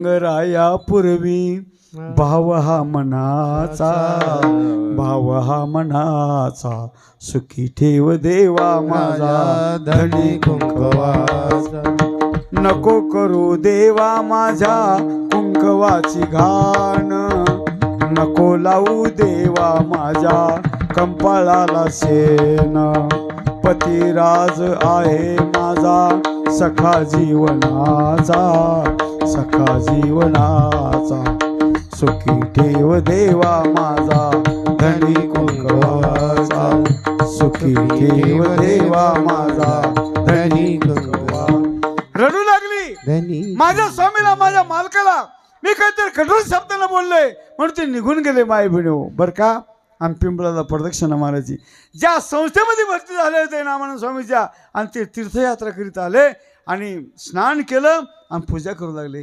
राया पूर्वी भाव हा मनाचा, भाव हा मनाचा, सुखी ठेव देवा माझा धनी कुंकवाचा. नको करू देवा माझ्या कुंकवाची घाण, नको लावू देवा माझ्या कंपाळाला शेण. पतिराज आहे माझा सखा जीवनाचा, सखा जीवनाचा, सुखी ठेव देवा माझा धनी कुंकवाचा, सुखी ठेव देवा माझा धनी कुंकवा. रडू लागली माझ्या स्वामीला, माझ्या मालकाला मी काहीतरी कठोर शब्दानं बोललोय म्हणून ते निघून गेले. माय भिडो बर का. आम्ही पिंपळाला प्रदक्षिणा मारायची. ज्या संस्थेमध्ये भरती झाले होते नामानंद स्वामीच्या, आणि ते तीर्थयात्रा करीत आले आणि स्नान केलं आणि पूजा करू लागले.